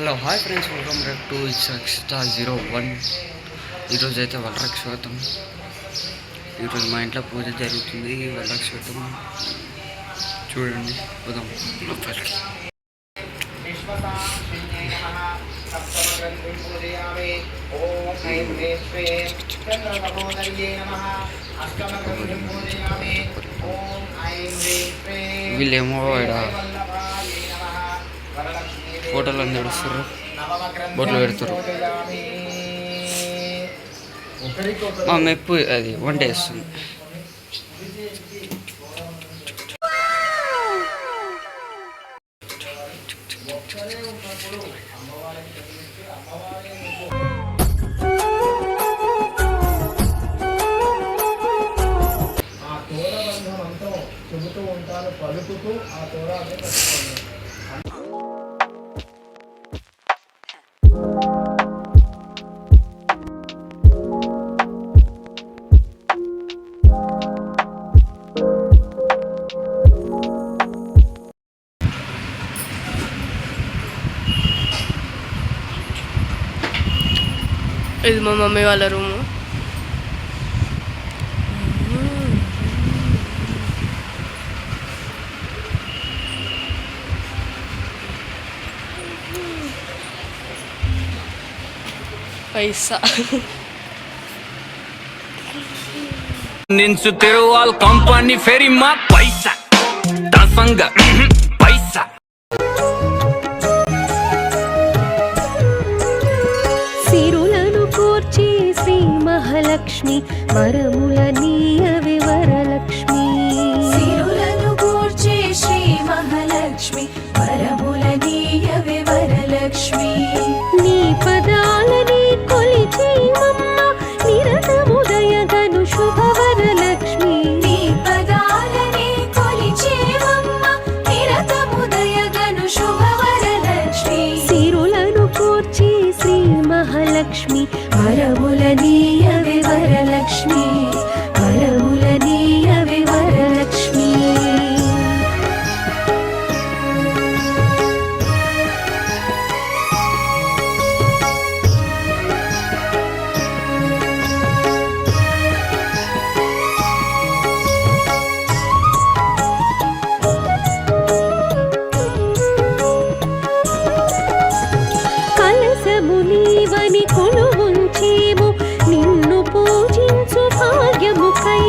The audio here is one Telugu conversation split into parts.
Hello hi friends, welcome back to X01. ఈరోజు అయితే వరలక్ష్మి. ఈరోజు మా ఇంట్లో పూజ జరుగుతుంది. వరలక్ష్మి చూడండి, పోదాం లోపలికి. వీళ్ళేమో ఇక్కడ ఫోటోలు అన్నీ నడుస్తారు, బొట్లు పెడతారు. మా మెప్పు అది వంట వేస్తుంది. చెబుతూ ఉంటాను, పలుకుతూ ఆ తోరాన్ని పట్టుకోండి. ఇది మా మమ్మీ వాళ్ళ రూము. పైసా ನಿನ್ಸುತ್ತಿರುವ ಕಂಪನಿ ಫೆರಿಮಾ ಪೈಸಾ ದಾಸಂಗ ಪೈಸಾ సిరులను కూర్చి శ్రీ మహాలక్ష్మి వరముల నీయవి వరలక్ష్మి. సిరులను కూర్చి శ్రీ మహాలక్ష్మి వరముల నీయవి వరలక్ష్మి. నీ పదాలని కొలిచి మమ్మ నిరతముదయగను శుభ వరలక్ష్మి. నీ పదాలని కొలిచి మమ్మ నిరతముదయగను శుభ వరలక్ష్మి. సిరులను కూర్చి శ్రీ మహాలక్ష్మి వరముల నీయవి వరలక్ష్మి. వరముల నీయవి వరలక్ష్మి. నీవని కొలువుంచేము నిన్ను పూజించు భాగ్యముకై.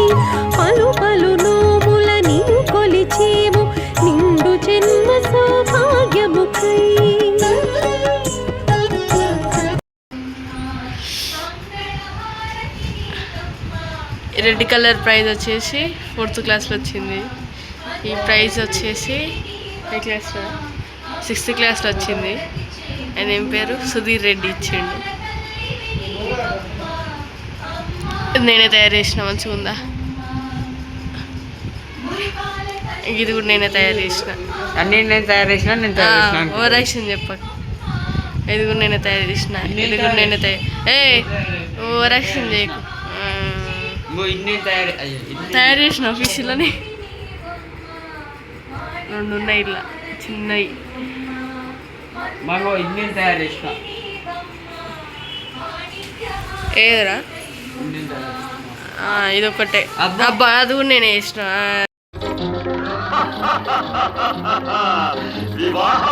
పలు పలు నోముల నిన్ను కొలిచేము నిండు జన్మ సౌభాగ్యముకై. రెడ్ కలర్ ప్రైజ్ వచ్చేసి 4th క్లాస్లో వచ్చింది. ఈ ప్రైజ్ వచ్చేసి ఏ క్లాస్లో 6th క్లాస్లో వచ్చింది. ఆయన ఏం పేరు సుధీర్ రెడ్డి ఇచ్చిండు. నేనే తయారు చేసిన. మంచిగా ఉందా? ఇది కూడా నేనే తయారు చేసిన. నేను తయారు చేసిన. ఓవర్ యాక్షన్ చెప్పక. ఇది కూడా నేనే తయారు చేసిన. ఇది కూడా నేనే ఓవర్ యాక్షన్ చేయకు. తయారు చేసిన ఆఫీసులోనే 2 ఉన్నాయి ఇలా చిన్నవి. తయారు చేసిన ఏదరా ఇదొకటే. అబ్బా అది కూడా నేనే చేసిన. వివాహ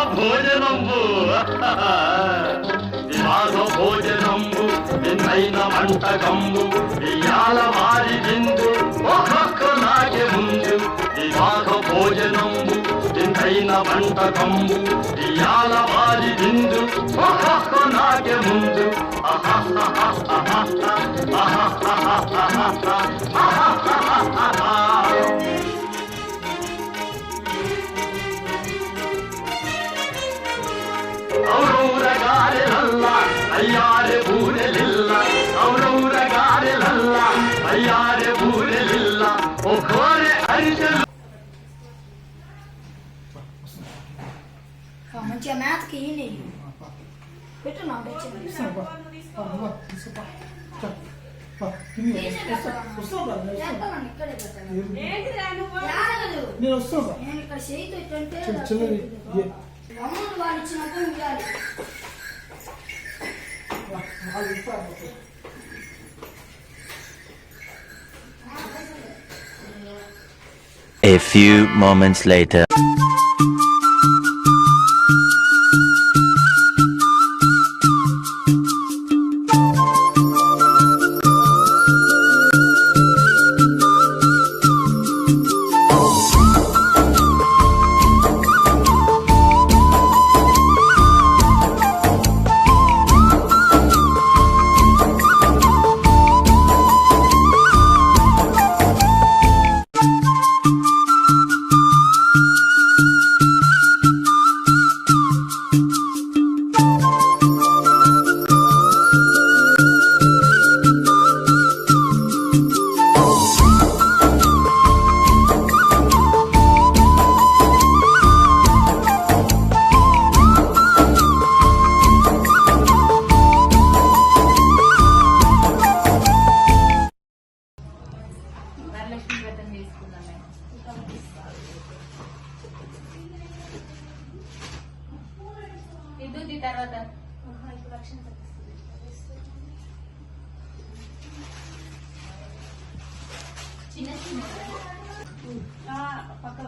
భోజనంబు నిన్నైన వంటకంబు ఇయాల వారి విందు ఒక్కొక్క నాకే ముందు. వివాహ భోజనంబు నిన్నైన వంటకంబు ఇయాల వారి విందు ఒక్కొక్క నాకే ముందు. ఔరగారెలల్ల అయ్యారే బూరెలిల్ల, ఔరగారెలల్ల అయ్యారే బూరెలిల్ల ఒక్కోరే అరిసెలు. మంచిగా మ్యాథ్కి పెట్టు నా నేను వస్తాను. ఇక్కడ చేయితో చిన్నది అమౌంట్ వాళ్ళు ఇచ్చినప్పుడు ఉండాలి. నాలుగు ఇస్తారు మొత్తం. A few moments later. Varalakshmi వ్రతం చేసుకుందాం మేము. విద్యుత్ తర్వాత చిన్న చిన్న పక్క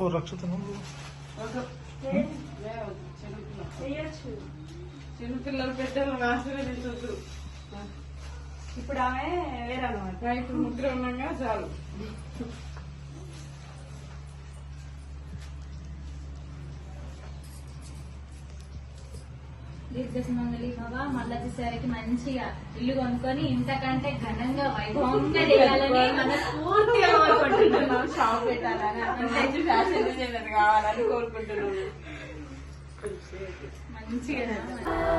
ఓ రక్షితను చిన్నపిల్లలు పెద్దలు ఆశీర్వదించొద్దు. ఇప్పుడు ఆమె వేరన్నమాట. ఇప్పుడు ముగ్గురు ఉన్నాగా చాలు. దీర్ఘసుమంగళి భవ. మళ్ళీ వచ్చేసరికి మంచిగా ఇల్లు కొనుక్కొని ఇంతకంటే ఘనంగా వైభవంగా చేయాలని మనస్ఫూర్తిగా కోరుకుంటున్నాం. షాప్ పెట్టాలని మంచి ఫ్యాషన్ డిజైనర్ కావాలని కోరుకుంటున్నాం. మంచిగా